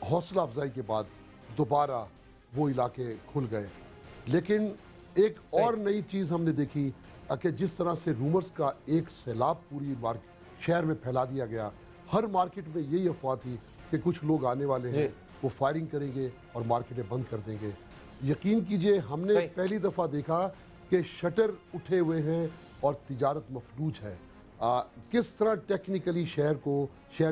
हौसला अफजाई के बाद दोबारा वो इलाके खुल गए। लेकिन एक और नई चीज़ हमने देखी कि जिस तरह से रूमर्स का एक सैलाब पूरी शहर में फैला दिया गया। हर मार्केट में यही अफवाह थी कि कुछ लोग आने वाले हैं, वो फायरिंग करेंगे और मार्केटें बंद कर देंगे। यकीन कीजिए, हमने पहली दफ़ा देखा कि शटर उठे हुए हैं और तिजारत मफलूज है। किस तरह टेक्निकली शहर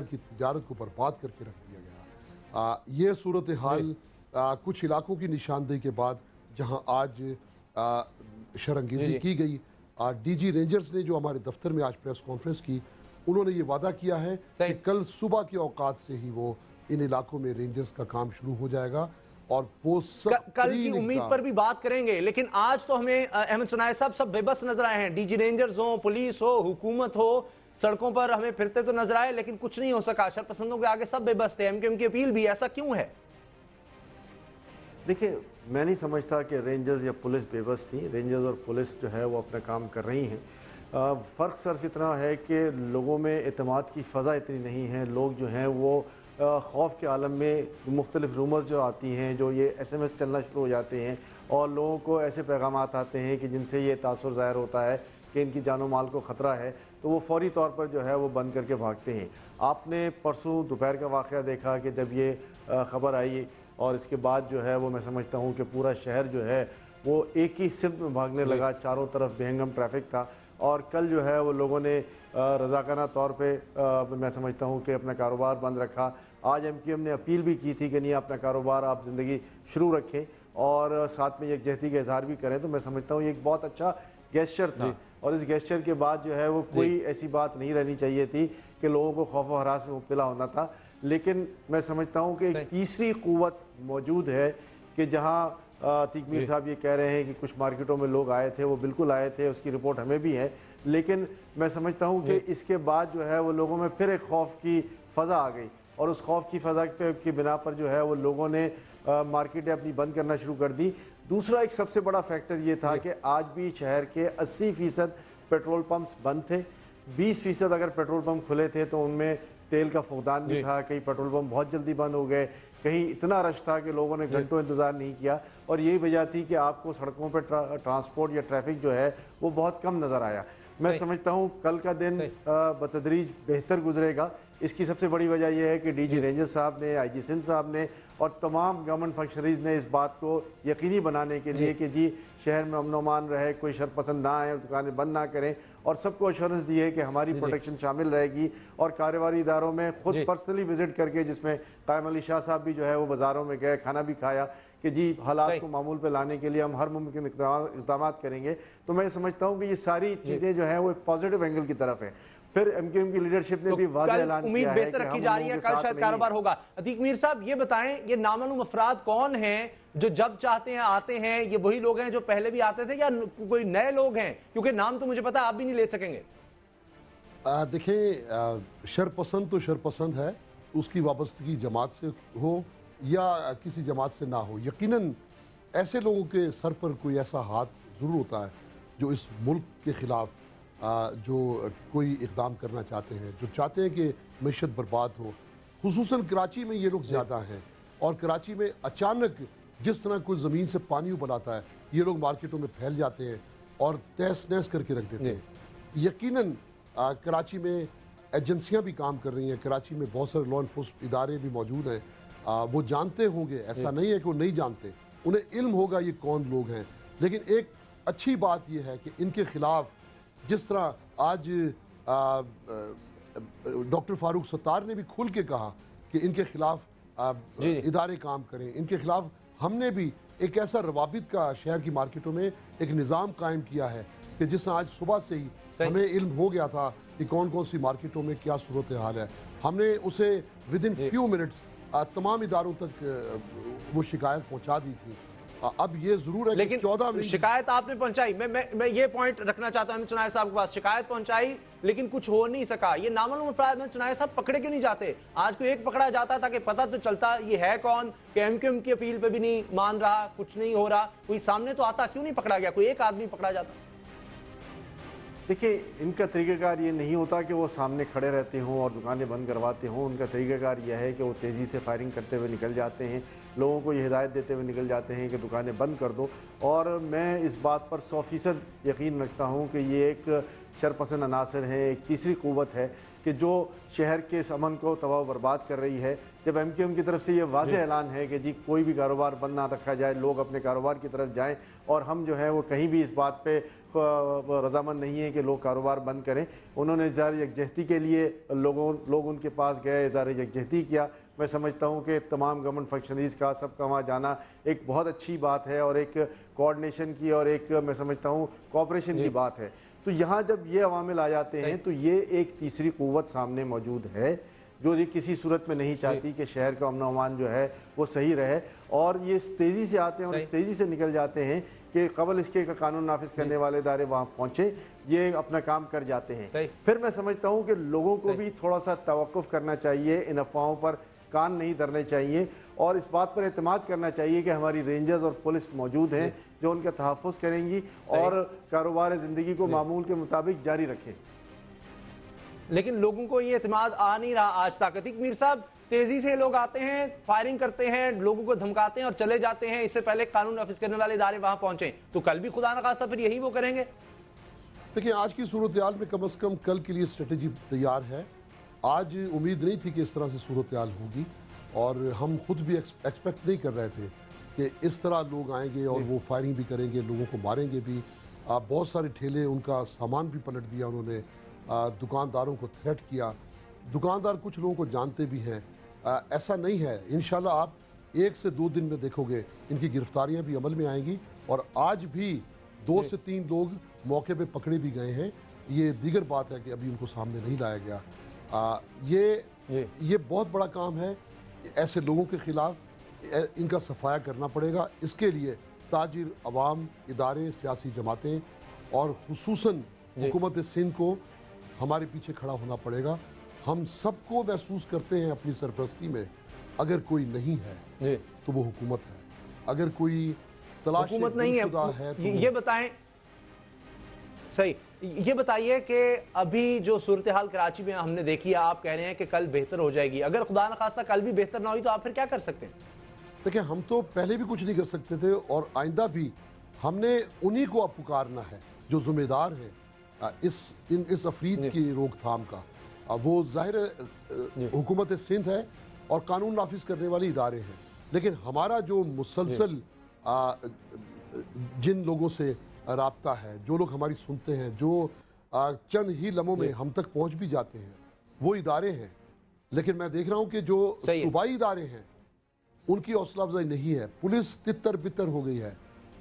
की तिजारत को बर्बाद करके रख दिया गया। ये सूरत हाल कुछ इलाकों की निशानदेही के बाद जहाँ आज शरंगेज़ी की गई, DG रेंजर्स ने जो हमारे दफ्तर में आज प्रेस कॉन्फ्रेंस की, उन्होंने ये वादा किया है कि कल सुबह के औकात से ही वो इन इलाकों में रेंजर्स का काम शुरू हो जाएगा اور وہ کل کی امید پر بھی بات کریں گے، لیکن آج تو ہمیں احمد ثناء صاحب سب بے بس نظر آئے ہیں. ڈی جی رینجرز ہوں، پولیس ہو، حکومت ہو، سڑکوں پر ہمیں پھرتے تو نظر آئے لیکن کچھ نہیں ہو سکا. شرپسندوں کے آگے سب بے بس تھے. ایم کیو ایم کی اپیل بھی، ایسا کیوں ہے؟ دیکھیں، میں نہیں سمجھتا کہ رینجرز یا پولیس بے بس تھی. رینجرز اور پولیس جو ہے وہ اپنا کام کر رہی ہیں. فرق صرف اتنا ہے کہ لوگوں میں اعتماد کی فضا اتنی نہیں ہے. لوگ جو ہیں وہ خوف کے عالم میں مختلف رومرز جو آتی ہیں، جو یہ ایس ایم ایس چلنا شروع ہو جاتے ہیں اور لوگوں کو ایسے پیغامات آتے ہیں کہ جن سے یہ تاثر ظاہر ہوتا ہے کہ ان کی جان و مال کو خطرہ ہے، تو وہ فوری طور پر جو ہے وہ بند کر کے بھاگتے ہیں. آپ نے پرسوں دوپہر کا واقعہ دیکھا کہ جب یہ خبر آئی اور اس کے بعد جو ہے وہ میں سمجھتا ہوں کہ پورا شہر جو ہے وہ ایک ہی سمت میں بھاگنے لگا. چاروں طرف بے ہنگم ٹریفک تھا. اور کل جو ہے وہ لوگوں نے رضاکارانہ طور پہ میں سمجھتا ہوں کہ اپنا کاروبار بند رکھا. آج ایم کیو ایم نے اپیل بھی کی تھی کہ نہیں، اپنا کاروبار آپ زندگی شروع رکھیں اور ساتھ میں یکجہتی کا اظہار بھی کریں. تو میں سمجھتا ہوں یہ ایک بہت اچھا گیسچر تھا. اور اس گیسچر کے بعد جو ہے وہ کوئی ایسی بات نہیں رہنی چاہیے تھی کہ لوگوں کو خوف و ہراس میں مبتلا ہونا تھا. لیکن میں سمجھتا ہوں کہ ایک تیسری قوت موجود ہے کہ جہاں عتیق میر صاحب یہ کہہ رہے ہیں کہ کچھ مارکیٹوں میں لوگ آئے تھے، وہ بالکل آئے تھے، اس کی رپورٹ ہمیں بھی ہے. لیکن میں سمجھتا ہوں کہ اس کے بعد جو ہے وہ لوگوں میں پھر ایک خوف کی فضا آ گئی اور اس خوف کی فضا کی بنا پر جو ہے وہ لوگوں نے مارکیٹیں اپنی بند کرنا شروع کر دی. دوسرا ایک سب سے بڑا فیکٹر یہ تھا کہ آج بھی شہر کے 80% پیٹرول پمپس بند تھے. 20% اگر پیٹرول پمپ کھلے تھے تو ان میں تیل کا فقدان بھی تھا. کئی پیٹرول پمپ بہت جلدی بند ہو گئے، کہیں اتنا رش تھا کہ لوگوں نے گھنٹوں انتظار نہیں کیا. اور یہی وجہ تھی کہ آپ کو سڑکوں پہ ٹرانسپورٹ یا ٹریفک جو ہے وہ بہت کم نظر آیا. میں سمجھتا ہوں کل کا دن بتدریج بہتر گزرے گا. اس کی سب سے بڑی وجہ یہ ہے کہ ڈی جی رینجر صاحب نے، آئی جی سندھ صاحب نے اور تمام گورنمنٹ فنکشنریز نے اس بات کو یقینی بنانے کے لیے کہ جی شہر میں امن و امان رہے، کوئی شرپسند نہ آئے اور دکانیں بند نہ کریں، اور سب کو ایشورنس دی ہے کہ ہماری پروٹیکشن شامل رہے گی. اور کاروباری اداروں میں خود پرسنلی وزٹ کر کے، جس میں قائم علی شاہ صاحب بھی جو ہے وہ بازاروں میں گئے، کھانا بھی کھایا کہ جی حالات کو معمول پہ لانے کے لیے ہم ہر ممکن اقدامات کریں گے. تو میں سمجھتا ہوں کہ یہ ساری چیزیں جو ہیں وہ ایک پازیٹیو اینگل کی طرف ہیں. پھر ایم کیو ایم کی لیڈرشپ نے بھی واضح اعلان کیا ہے کہ ہم جا رہی ہے، کل شاید کاروبار ہوگا. عتیق میر صاحب یہ بتائیں، یہ نامعلوم افراد کون ہیں جو جب چاہتے ہیں آتے ہیں؟ یہ وہی لوگ ہیں جو پہلے بھی آتے تھے یا کوئی نئے لوگ ہیں؟ کیونکہ نام تو مجھے پتا آپ بھی نہیں لے سکیں گے. دیکھیں، شرپسند تو شرپسند ہے، اس کی وابستگی جماعت سے ہو یا کسی جماعت سے نہ ہو. یقیناً ایسے لوگوں کے سر پر کوئی ایسا ہاتھ ضرور ہوتا ہے جو اس ملک کے خلاف جو کوئی اقدام کرنا چاہتے ہیں، جو چاہتے ہیں کہ معیشت برباد ہو. خصوصاً کراچی میں یہ لوگ زیادہ ہیں، اور کراچی میں اچانک جس طرح کوئی زمین سے پانی ابل آتا ہے، یہ لوگ مارکیٹوں میں پھیل جاتے ہیں اور تہس نہس کر کے رکھ دیتے ہیں. یقیناً کراچی میں ایجنسیاں بھی کام کر رہی ہیں، کراچی میں بہت سارے لا انفورسمنٹ ادارے بھی موجود ہیں. وہ جانتے ہوں گے، ایسا نہیں ہے کہ وہ نہیں جانتے، انہیں علم ہوگا یہ کون لوگ ہیں. لیکن ایک اچھی بات یہ ہے کہ ان کے خلاف جس طرح آج ڈاکٹر فاروق ستار نے بھی کھل کے کہا کہ ان کے خلاف ادارے کام کریں، ان کے خلاف ہم نے بھی ایک ایسا روابط کا شہر کی مارکیٹوں میں ایک نظام قائم کیا ہے کہ جس طرح آج صبح سے ہی ہمیں علم ہو گیا تھا کہ کون کون سی مارکیٹوں میں کیا صورتحال ہے. ہم نے اسے ودن فیو منٹس تمام اداروں تک وہ شکایت پہنچا دی تھی. اب یہ ضرور ہے کہ 14 منٹ شکایت آپ نے پہنچائی. میں یہ پوائنٹ رکھنا چاہتا ہوں احمد ثناء صاحب کے پاس. شکایت پہنچائی لیکن کچھ ہو نہیں سکا. یہ نامعلوم افراد احمد ثناء صاحب پکڑے کیوں نہیں جاتے؟ آج کوئی ایک پکڑا جاتا تھا کہ پتہ تو چلتا یہ ہے کون، کہ ایم کیو ایم کی اپیل پہ بھی نہیں مان رہا، کچھ نہیں ہو رہا، کوئی سامنے تو آتا. کیوں نہیں پکڑا گیا؟ کوئی ایک آدمی پکڑا جاتا. دیکھیں، ان کا طریقہ کار یہ نہیں ہوتا کہ وہ سامنے کھڑے رہتے ہوں اور دکانیں بند کرواتے ہوں. ان کا طریقہ کار یہ ہے کہ وہ تیزی سے فائرنگ کرتے ہوئے نکل جاتے ہیں، لوگوں کو یہ ہدایت دیتے ہوئے نکل جاتے ہیں کہ دکانیں بند کر دو. اور میں اس بات پر 100% یقین رکھتا ہوں کہ یہ ایک شرپسند عناصر ہے، ایک تیسری قوت ہے کہ جو شہر کے اس امن کو تباہ و برباد کر رہی ہے. جب ایم کیو ایم کی طرف سے یہ واضح اعلان ہے کہ جی کوئی بھی کاروبار بند نہ رکھا جائے، لوگ اپنے کاروبار کی طرف جائیں، اور ہم جو ہے وہ کہیں بھی اس بات پہ رضامند نہیں ہیں کہ لوگ کاروبار بند کریں. انہوں نے اظہار یکجہتی کے لیے لوگ ان کے پاس گئے، اظہار یکجہتی کیا. میں سمجھتا ہوں کہ تمام گورنمنٹ فنکشنریز کا سب کا وہاں جانا ایک بہت اچھی بات ہے اور ایک کوآرڈینیشن کی اور ایک میں سمجھتا ہوں کوآپریشن کی بات ہے. تو یہاں جب یہ عوامل آ جاتے ہیں تو یہ ایک تیسری قوت سامنے موجود ہے جو یہ کسی صورت میں نہیں چاہتی کہ شہر کا امن و امان جو ہے وہ صحیح رہے، اور یہ اس تیزی سے آتے ہیں اور اس تیزی سے نکل جاتے ہیں کہ قبل اس کے قانون نافذ کرنے والے ادارے وہاں پہنچے یہ اپنا کام کر جاتے ہیں۔ پھر میں سمجھتا ہوں کہ لوگوں کو بھی تھوڑا سا توقف کرنا چاہیے، ان افواہوں پر کان نہیں دھرنے چاہیے، اور اس بات پر اعتماد کرنا چاہیے کہ ہماری رینجرز اور پولیس موجود ہیں جو ان کا تحفظ کریں گی اور کاروبار زندگی کو معمول کے مطابق جاری رکھیں۔ لیکن لوگوں کو یہ اعتماد آ نہیں رہا آج تک۔ عتیق میر صاحب، تیزی سے لوگ آتے ہیں، فائرنگ کرتے ہیں، لوگوں کو دھمکاتے ہیں اور چلے جاتے ہیں، اس سے پہلے قانون نافذ کرنے والے ادارے وہاں پہنچیں، تو کل بھی خدا نخواستہ پھر یہی وہ کریں گے؟ دیکھیں آج کی صورتحال میں کم از کم کل کے لیے اسٹریٹجی تیار ہے۔ آج امید نہیں تھی کہ اس طرح سے صورتحال ہوگی، اور ہم خود بھی ایکسپیکٹ نہیں کر رہے تھے کہ اس طرح لوگ آئیں گے اور وہ فائرنگ بھی کریں گے، لوگوں کو ماریں گے بھی۔ بہت سارے ٹھیلے، ان کا سامان بھی پلٹ دیا انہوں نے، دکانداروں کو تھریٹ کیا۔ دکاندار کچھ لوگوں کو جانتے بھی ہیں۔ ایسا نہیں ہے، انشاءاللہ آپ 1 سے 2 دن میں دیکھو گے ان کی گرفتاریاں بھی عمل میں آئیں گی، اور آج بھی 2 سے 3 لوگ موقع پہ پکڑے بھی گئے ہیں۔ یہ دیگر بات ہے کہ ابھی ان کو سامنے نہیں لایا گیا۔ یہ بہت بڑا کام ہے، ایسے لوگوں کے خلاف ان کا صفایا کرنا پڑے گا۔ اس کے لیے تاجر، عوام، ادارے، سیاسی جماعتیں اور خصوصاً حکومت سندھ کو ہمارے پیچھے کھڑا ہونا پڑے گا۔ ہم سب کو محسوس کرتے ہیں اپنی سرپرستی میں، اگر کوئی نہیں ہے تو وہ حکومت ہے، اگر کوئی تلاش حکومت نہیں ہے تو یہ بتائیں، صحیح یہ بتائیے کہ ابھی جو صورتحال کراچی میں ہم نے دیکھی ہے، آپ کہہ رہے ہیں کہ کل بہتر ہو جائے گی، اگر خدا نخواستہ کل بھی بہتر نہ ہوئی تو آپ پھر کیا کر سکتے ہیں؟ دیکھیں ہم تو پہلے بھی کچھ نہیں کر سکتے تھے، اور آئندہ بھی ہم نے انہی کو اب پکارنا ہے جو ذمہ دار ہیں اس افرید کی روک تھام کا۔ وہ ظاہر حکومت سندھ ہے اور قانون نافذ کرنے والی ادارے ہیں، لیکن ہمارا جو مسلسل جن لوگوں سے رابطہ ہے، جو لوگ ہماری سنتے ہیں، جو چند ہی لمحوں میں ہم تک پہنچ بھی جاتے ہیں، وہ ادارے ہیں۔ لیکن میں دیکھ رہا ہوں کہ جو صوبائی ادارے ہیں ان کی حوصلہ افزائی نہیں ہے۔ پولیس تتر بتر ہو گئی ہے،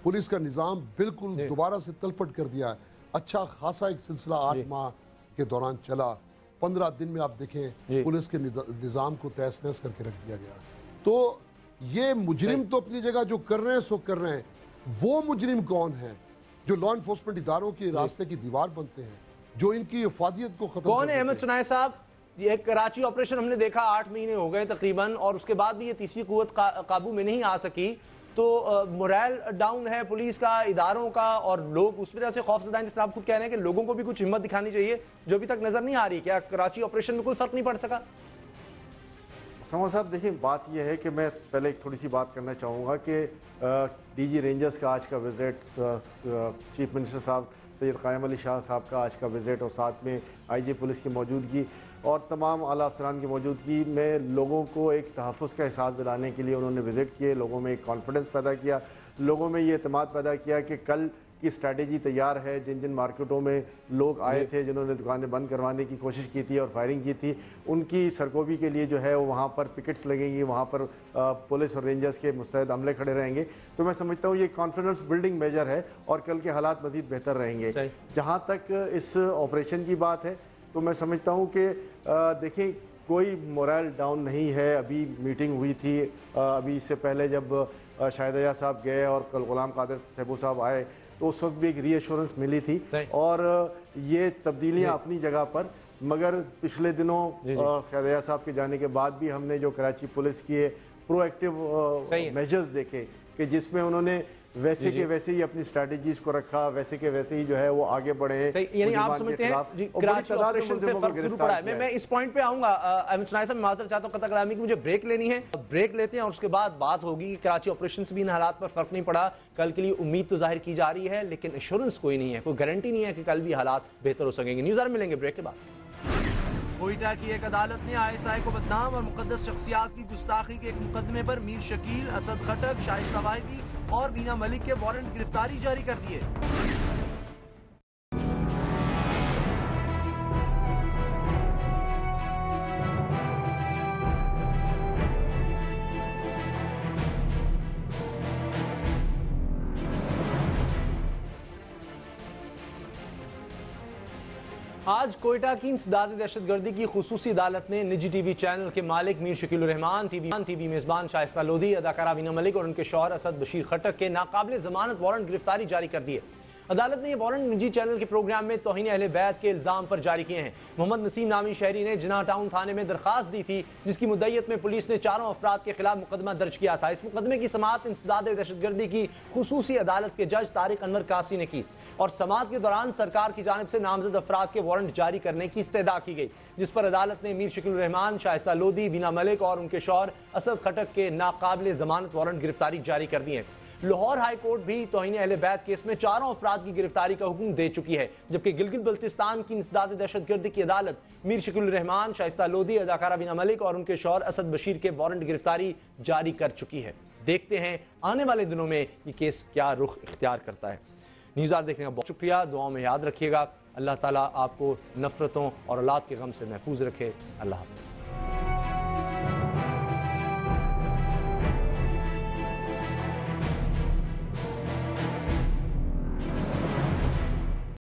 پولیس کا نظام بالکل دوبارہ سے تلپٹ کر دیا ہے۔ اچھا خاصا ایک سلسلہ 8 ماہ کے دوران چلا، 15 دن میں آپ دیکھیں پولیس کے نظام کو تہس نہس کر کے رکھ دیا گیا۔ تو یہ مجرم تو اپنی جگہ جو کر رہے ہیں سو کر رہے ہیں، وہ مجرم کون ہیں جو لا انفورسمنٹ اداروں کے راستے کی دیوار بنتے ہیں، جو ان کی افادیت کو ختم کون ہے؟ احمد چنائے صاحب، یہ کراچی آپریشن ہم نے دیکھا 8 مہینے ہو گئے تقریباً، اور اس کے بعد بھی یہ تیسری قوت قابو میں نہیں آ سکی، تو موریل ڈاؤن ہے پولیس کا، اداروں کا، اور لوگ اس وجہ سے خوف زدہ ہیں، جس طرح آپ خود کہہ رہے ہیں کہ لوگوں کو بھی کچھ ہمت دکھانی چاہیے جو ابھی تک نظر نہیں آ رہی۔ کیا کراچی آپریشن میں کوئی فرق نہیں پڑ سکا؟ سمر صاحب دیکھیں، بات یہ ہے کہ میں پہلے ایک تھوڑی سی بات کرنا چاہوں گا کہ ڈی جی رینجرز کا آج کا وزٹ، چیف منسٹر صاحب سید قائم علی شاہ صاحب کا آج کا وزٹ، اور ساتھ میں آئی جی پولیس کی موجودگی اور تمام اعلیٰ افسران کی موجودگی میں لوگوں کو ایک تحفظ کا احساس دلانے کے لیے انہوں نے وزٹ کیے، لوگوں میں ایک کانفیڈنس پیدا کیا، لوگوں میں یہ اعتماد پیدا کیا کہ کل کی اسٹریٹجی تیار ہے۔ جن مارکیٹوں میں لوگ آئے تھے، جنہوں نے دکانیں بند کروانے کی کوشش کی تھی اور فائرنگ کی تھی، ان کی سرکوبی کے لیے جو ہے وہاں پر پکٹس لگیں گی، وہاں پر پولیس اور رینجرز کے مستعد عملے کھڑے رہیں گے۔ تو میں سمجھتا ہوں یہ کانفیڈنس بلڈنگ میجر ہے، اور کل کے حالات مزید بہتر رہیں گے۔ جہاں تک اس آپریشن کی بات ہے تو میں سمجھتا ہوں کہ دیکھیں کوئی موریل ڈاؤن نہیں ہے۔ ابھی میٹنگ ہوئی تھی، ابھی اس سے پہلے جب شاہد عیاض صاحب گئے اور کل غلام قادر تھیبو صاحب آئے تو اس وقت بھی ایک ری ایشورنس ملی تھی، اور یہ تبدیلیاں اپنی جگہ پر، مگر پچھلے دنوں شاہد عیاض صاحب کے جانے کے بعد بھی ہم نے جو کراچی پولیس کی پرو ایکٹیو میجرز دیکھے کہ جس میں انہوں نے ویسے کے ویسے ہی اپنی اسٹریٹجیز کو رکھا، ویسے کے ویسے ہی جو ہے وہ آگے بڑھے ہیں۔ یعنی آپ سمجھتے ہیں کراچی آپریشن سے فرق ضرور پڑا ہے۔ میں اس پوائنٹ پہ آؤں گا احمد چنائے صاحب، میں معذرت چاہتا ہوں قطع کلامی کی، مجھے بریک لینی ہے، بریک لیتے ہیں اور اس کے بعد بات ہوگی کہ کراچی آپریشن سے بھی ان حالات پر فرق نہیں پڑا۔ کل کے لیے امید تو ظاہر کی جا رہی ہے، لیکن ایشورنس کوئی نہیں ہے، کوئی گارنٹی نہیں ہے کہ کل بھی حالات بہتر ہو سکیں گے۔ نیوز آر ملیں گے بریک کے بعد۔ کوئٹہ کی ایک عدالت نے ISI کو بدنام اور مقدس شخصیات کی گستاخی کے ایک مقدمے پر میر شکیل، اسد خٹک، شائستہ واحدی اور بینا ملک کے وارنٹ گرفتاری جاری کر دیے۔ آج کوئٹہ کی انسداد دہشت گردی کی خصوصی عدالت نے نجی ٹی وی چینل کے مالک میر شکیل الرحمان، ٹی وی میزبان شائستہ لودھی، اداکارہ وینا ملک اور ان کے شوہر اسد بشیر خٹک کے ناقابل ضمانت وارنٹ گرفتاری جاری کر دی ہے۔ عدالت نے یہ وارنٹ نجی چینل کے پروگرام میں توہین اہل بیت کے الزام پر جاری کیے ہیں۔ محمد نسیم نامی شہری نے جناح ٹاؤن تھانے میں درخواست دی تھی، جس کی مدعیت میں پولیس نے 4 افراد کے خلاف مقدمہ درج کیا تھا۔ اس مقدمے کی سماعت انسداد دہشت گردی کی خصوصی عدالت کے جج طارق انور قاسی نے کی اور سماعت کے دوران سرکار کی جانب سے نامزد افراد کے وارنٹ جاری کرنے کی استدعا کی گئی، جس پر عدالت نے میر شکیل الرحمان، شائستہ لودھی، وینا ملک اور ان کے شوہر اسد خٹک کے ناقابل ضمانت وارنٹ گرفتاری جاری کر دی ہیں۔ لاہور ہائی کورٹ بھی توہین اہل بیت کیس میں 4 افراد کی گرفتاری کا حکم دے چکی ہے، جبکہ گلگت بلتستان کی انسداد دہشت گردی کی عدالت میر شکیل الرحمان، شائستہ لودھی، اداکارہ وینا ملک اور ان کے شوہر اسد بشیر کے وارنٹ گرفتاری جاری کر چکی ہے۔ دیکھتے ہیں آنے والے دنوں میں یہ کیس کیا رخ اختیار کرتا ہے۔ نیوز آر دیکھنے کا بہت شکریہ، دعاؤں میں یاد رکھیے گا۔ اللہ تعالیٰ آپ کو نفرتوں اور اولاد کے غم سے محفوظ رکھے۔ اللہ حافظ۔